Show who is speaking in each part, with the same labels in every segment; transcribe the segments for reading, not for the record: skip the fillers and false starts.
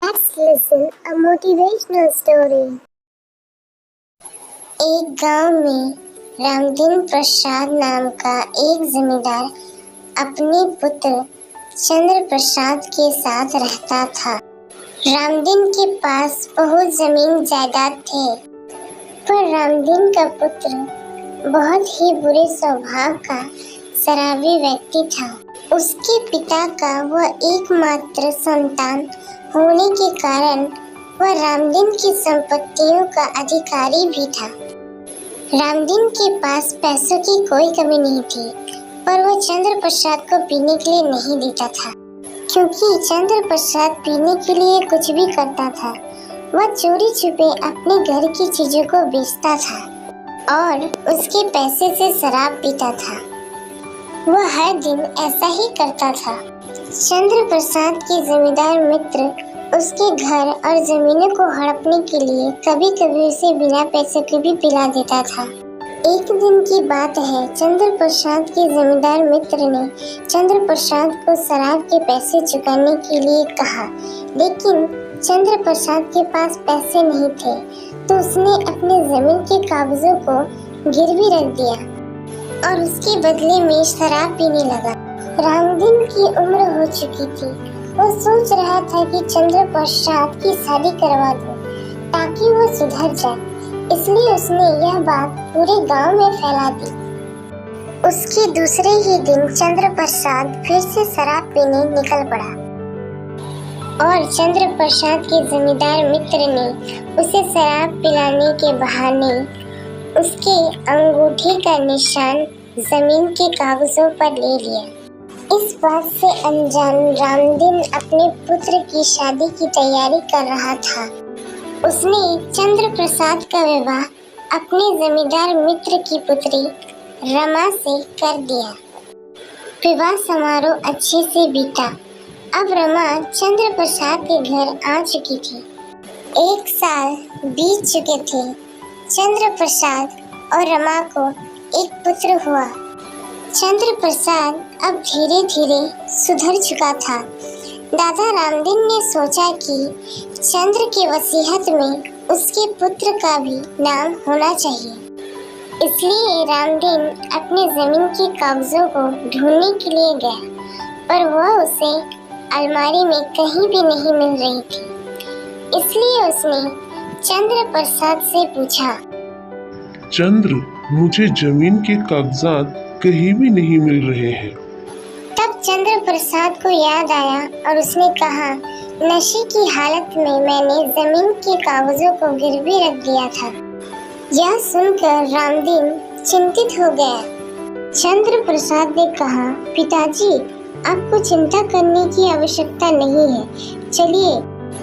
Speaker 1: Let's listen a motivational story. एक गांव में रामदीन प्रसाद नाम का एक जमींदार अपने पुत्र चंद्र प्रसाद के साथ रहता था। रामदीन के पास बहुत जमीन जायदाद थे, पर रामदीन का पुत्र बहुत ही बुरे स्वभाव का शराबी व्यक्ति था। उसके पिता का वह एकमात्र संतान होने के कारण वह रामदीन की संपत्तियों का अधिकारी भी था। रामदीन के पास पैसों की कोई कमी नहीं थी, पर वह चंद्र प्रसाद को पीने के लिए नहीं देता था, क्योंकि चंद्र प्रसाद पीने के लिए कुछ भी करता था। वह चोरी छुपे अपने घर की चीजों को बेचता था और उसके पैसे से शराब पीता था। वह हर दिन ऐसा ही करता था। चंद्र प्रसाद के जमींदार मित्र उसके घर और जमीनों को हड़पने के लिए कभी कभी उसे बिना पैसे के भी पिला देता था। एक दिन की बात है, चंद्र प्रसाद के जमींदार मित्र ने चंद्र प्रसाद को शराब के पैसे चुकाने के लिए कहा, लेकिन चंद्र प्रसाद के पास पैसे नहीं थे, तो उसने अपने जमीन के कागजों को गिरवी रख दिया और उसके बदले में शराब पीने लगा। रामदीन की उम्र हो चुकी थी। वो सोच रहा था कि चंद्र प्रसाद की शादी करवा दूं, ताकि वो सुधर जाए। इसलिए उसने यह बात पूरे गांव में फैला दी। उसके दूसरे ही दिन चंद्र प्रसाद फिर से शराब पीने निकल पड़ा और चंद्र प्रसाद के जमींदार मित्र ने उसे शराब पिलाने के बहाने उसके अंगूठे का निशान जमीन के कागजों पर ले लिया। इस बात से अनजान रामदीन अपने पुत्र की शादी की तैयारी कर रहा था। उसने चंद्र प्रसाद का विवाह अपने जमींदार मित्र की पुत्री रमा से कर दिया। विवाह समारोह अच्छे से बीता। अब रमा चंद्र प्रसाद के घर आ चुकी थी। 1 साल बीत चुके थे। चंद्र प्रसाद और रमा को एक पुत्र हुआ। चंद्र प्रसाद अब धीरे धीरे सुधर चुका था। दादा रामदीन ने सोचा कि चंद्र की वसीयत में उसके पुत्र का भी नाम होना चाहिए। इसलिए रामदीन अपने जमीन के कागजों को ढूंढने के लिए गया, पर वह उसे अलमारी में कहीं भी नहीं मिल रही थी। इसलिए उसने चंद्र प्रसाद से पूछा,
Speaker 2: चंद्र, मुझे जमीन के कागजात कहीं भी नहीं मिल रहे हैं।
Speaker 1: तब चंद्र प्रसाद को याद आया और उसने कहा, नशे की हालत में मैंने जमीन के कागजों को गिरवी रख दिया था। यह सुनकर रामदीन चिंतित हो गया। चंद्र प्रसाद ने कहा, पिताजी, आपको चिंता करने की आवश्यकता नहीं है। चलिए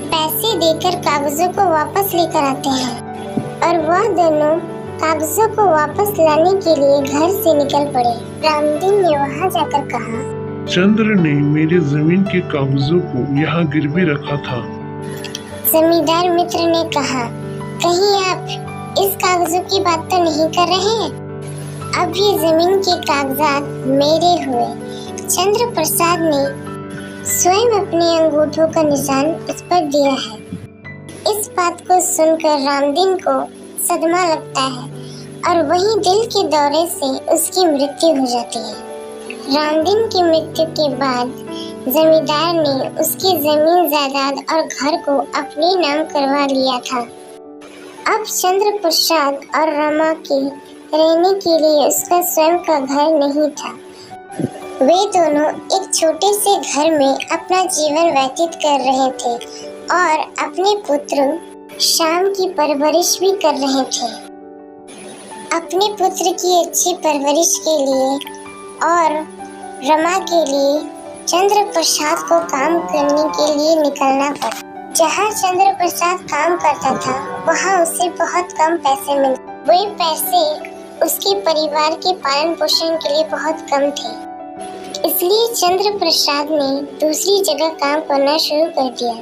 Speaker 1: पैसे देकर कागजों को वापस लेकर आते हैं। और वह दोनों कागजों को वापस लाने के लिए घर से निकल पड़े। रामदीन ने वहां जाकर कहा,
Speaker 2: चंद्र ने मेरे जमीन के कागजों को यहाँ गिरवी रखा था।
Speaker 1: जमींदार मित्र ने कहा, कहीं आप इस कागजों की बात तो नहीं कर रहे हैं? अब ये जमीन के कागजात मेरे हुए। चंद्र प्रसाद ने स्वयं अपने अंगूठों का निशान इस पर दिया है। इस बात को सुनकर रामदीन को सदमा लगता है और वहीं दिल के दौरे से उसकी मृत्यु हो जाती है। रामदीन की मृत्यु के बाद जमींदार ने उसकी जमीन जायदाद और घर को अपने नाम करवा लिया था। अब चंद्र प्रसाद और रमा के रहने के लिए उसका स्वयं का घर नहीं था। वे दोनों एक छोटे से घर में अपना जीवन व्यतीत कर रहे थे और अपने पुत्र शाम की परवरिश भी कर रहे थे। अपने पुत्र की अच्छी परवरिश के लिए और रमा के लिए चंद्र प्रसाद को काम करने के लिए निकलना पड़ा। जहाँ चंद्र प्रसाद काम करता था, वहाँ उसे बहुत कम पैसे मिलते। वे पैसे उसके परिवार के पालन पोषण के लिए बहुत कम थे। इसलिए चंद्र प्रसाद ने दूसरी जगह काम करना शुरू कर दिया।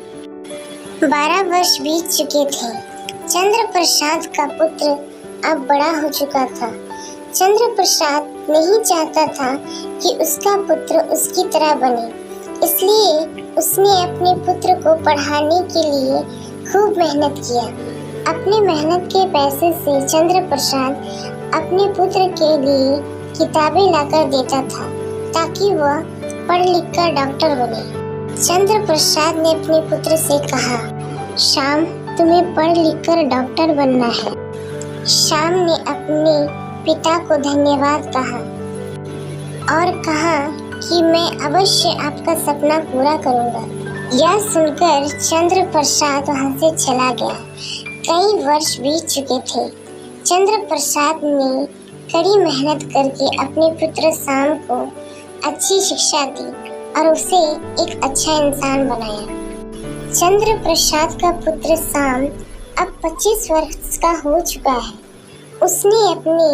Speaker 1: 12 वर्ष बीत चुके थे। चंद्र प्रसाद का पुत्र अब बड़ा हो चुका था। चंद्र प्रसाद नहीं चाहता था कि उसका पुत्र उसकी तरह बने, इसलिए उसने अपने पुत्र को पढ़ाने के लिए खूब मेहनत किया। अपने मेहनत के पैसे से चंद्र प्रसाद अपने पुत्र के लिए किताबें लाकर देता था ताकि वह पढ़ लिख कर डॉक्टर बने। चंद्र प्रसाद ने अपने पुत्र से कहा, श्याम, तुम्हें पढ़ लिख कर डॉक्टर बनना है। श्याम ने अपने पिता को धन्यवाद कहा और कहा कि मैं अवश्य आपका सपना पूरा करूंगा। यह सुनकर चंद्र प्रसाद वहां से चला गया। कई वर्ष बीत चुके थे। चंद्र प्रसाद ने कड़ी मेहनत करके अपने पुत्र श्याम को अच्छी शिक्षा दी और उसे एक अच्छा इंसान बनाया। चंद्र प्रसाद का पुत्र श्याम अब 25 वर्ष का हो चुका है। उसने अपने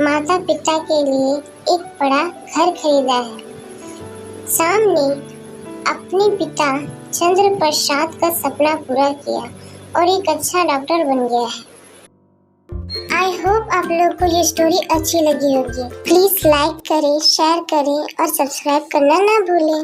Speaker 1: माता पिता के लिए एक बड़ा घर खरीदा है। श्याम ने अपने पिता चंद्र प्रसाद का सपना पूरा किया और एक अच्छा डॉक्टर बन गया है। आई होप आप लोग को ये स्टोरी अच्छी लगी होगी। प्लीज लाइक करें, शेयर करें और सब्सक्राइब करना ना भूलें।